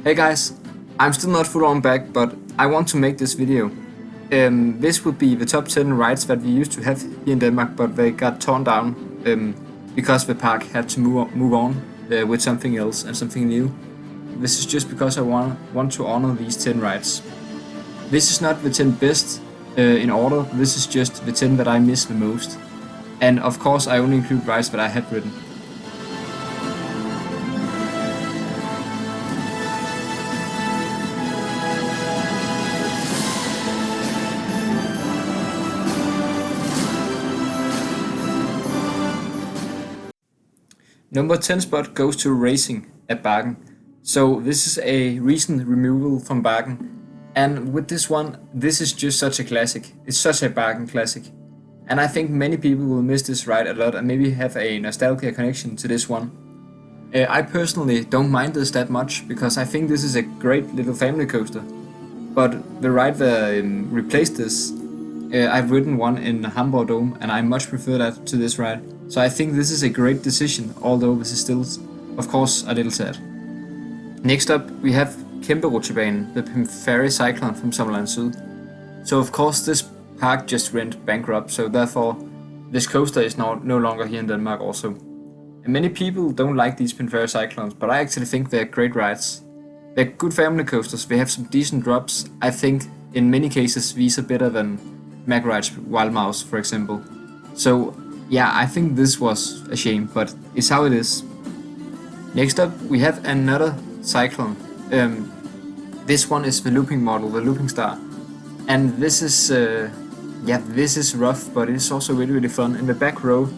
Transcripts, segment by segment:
Hey guys, I'm still not full on back, but I want to make this video. This would be the top 10 rides that we used to have here in Denmark, but they got torn down because the park had to move on with something else and something new. This is just because I want to honor these 10 rides. This is not the 10 best in order, this is just the 10 that I miss the most. And of course I only include rides that I have ridden. Number 10 spot goes to Racing at Bergen. So this is a recent removal from Bergen, and with this one, this is just such a classic. It's such a Bergen classic, and I think many people will miss this ride a lot and maybe have a nostalgia connection to this one. I personally don't mind this that much because I think this is a great little family coaster, but the ride that replaced this, I've ridden one in Hamburg Dome and I much prefer that to this ride. So I think this is a great decision, although this is still, of course, a little sad. Next up, we have Kæmperutsjebanen, the Ferry Cyclone from Sommerland Syd. So of course this park just went bankrupt, so therefore this coaster is no longer here in Denmark also. And many people don't like these Ferry Cyclones, but I actually think they're great rides. They're good family coasters, they have some decent drops. I think in many cases these are better than Magride's Wild Mouse, for example. So yeah, I think this was a shame, but it's how it is. Next up, we have another Cyclone. This one is the looping model, the Looping Star. And this is, this is rough, but it's also really fun. In the back row,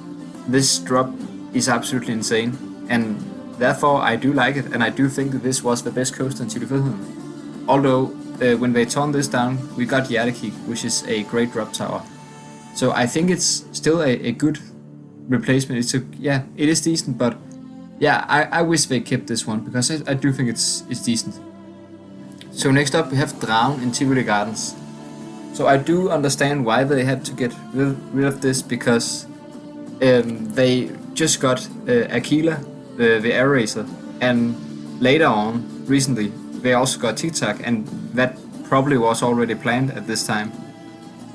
this drop is absolutely insane. And therefore, I do like it, and I do think that this was the best coaster in Thyllefjord. Although, when they torn this down, we got Hjertekig, which is a great drop tower. So I think it's still a good replacement. It is decent, but yeah, I wish they kept this one because I do think it's decent. So next up we have Dragen in Tivoli Gardens. So I do understand why they had to get rid of this because they just got Aquila, the air racer, and later on, recently, they also got Tic Tac, and that probably was already planned at this time.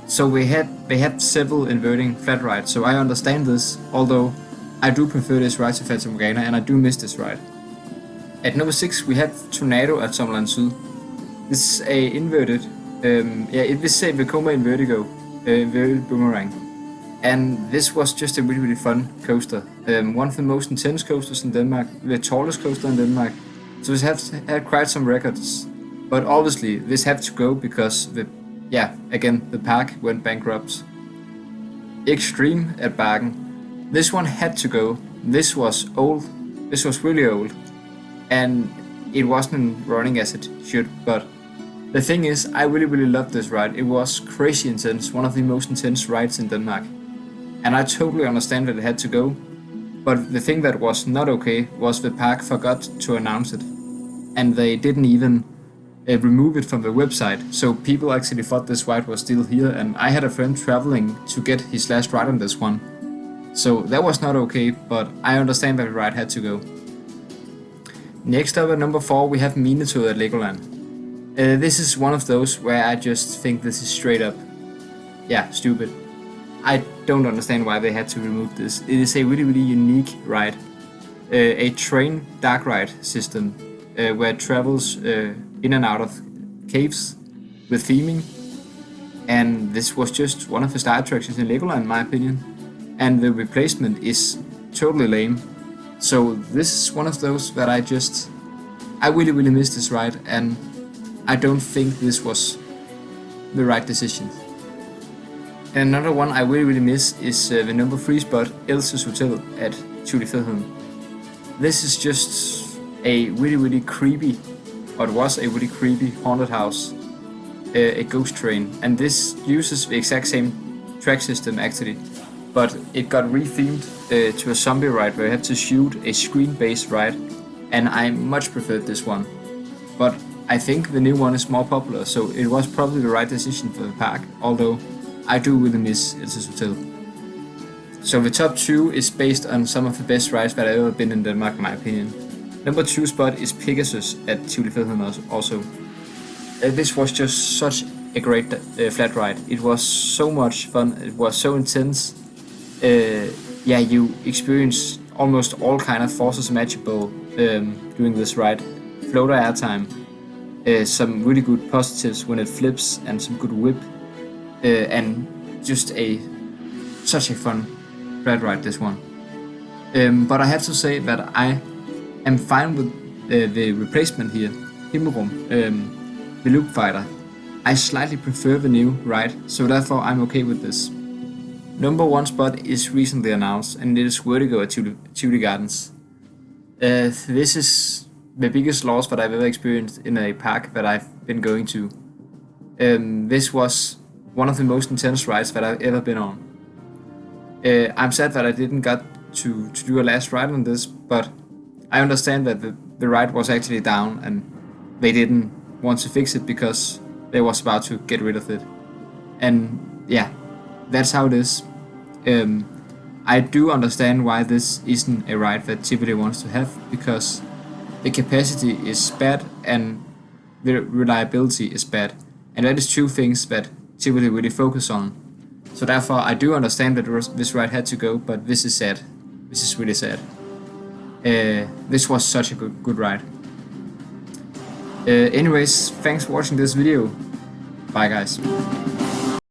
So they had several inverting flat rides, so I understand this, although I do prefer this ride to Fata Morgana, and I do miss this ride. At number 6 we have Tornado at Sommerland Syd. This is a inverted, it will say Vekoma Invertigo, inverted boomerang. And this was just a really fun coaster. One of the most intense coasters in Denmark, the tallest coaster in Denmark. So this has had quite some records, but obviously this had to go because the park went bankrupt. Extreme at Bergen. This one had to go. This was old. This was really old. And it wasn't running as it should, but the thing is, I really loved this ride. It was crazy intense, one of the most intense rides in Denmark. And I totally understand that it had to go, but the thing that was not okay was the park forgot to announce it. And they didn't even remove it from the website, so people actually thought this ride was still here, and I had a friend traveling to get his last ride on this one. So that was not okay, but I understand that the ride had to go. Next up at number 4 we have Minetog at Legoland. This is one of those where I just think this is straight up, stupid. I don't understand why they had to remove this. It is a really unique ride. A train dark ride system where it travels in and out of caves with theming, and this was just one of the star attractions in Legoland in my opinion, and the replacement is totally lame. So this is one of those that I really miss this ride, and I don't think this was the right decision. And another one I really miss is the number 3 spot, Elsa's Hotel at Thyllefjord. This is just a really creepy, or it was a really creepy haunted house, a ghost train, and this uses the exact same track system actually, but it got rethemed to a zombie ride where you had to shoot a screen-based ride, and I much preferred this one. But I think the new one is more popular, so it was probably the right decision for the park, although I do really miss Elsa's Hotel. So the top 2 is based on some of the best rides that I've ever been in Denmark in my opinion. Number 2 spot is Pegasus at Tivoli Feltringe also. This was just such a great flat ride. It was so much fun, it was so intense. Yeah, you experience almost all kind of forces imaginable during this ride. Floater airtime, some really good positives when it flips, and some good whip, and just such a fun flat ride, this one. But I have to say that I am fine with the replacement here, Himmelrum, the Loop Fighter. I slightly prefer the new ride, so therefore I'm okay with this. Number 1 spot is recently announced, and it is Vertigo at Tivoli Gardens. This is the biggest loss that I've ever experienced in a park that I've been going to. This was one of the most intense rides that I've ever been on. I'm sad that I didn't get to do a last ride on this, but I understand that the ride was actually down and they didn't want to fix it because they was about to get rid of it. And yeah, that's how it is. I do understand why this isn't a ride that Tivoli wants to have, because the capacity is bad and the reliability is bad, and that is two things that Tivoli really focus on. So therefore I do understand that this ride had to go, but this is sad. This is really sad. This was such a good ride. Anyways, thanks for watching this video. Bye guys.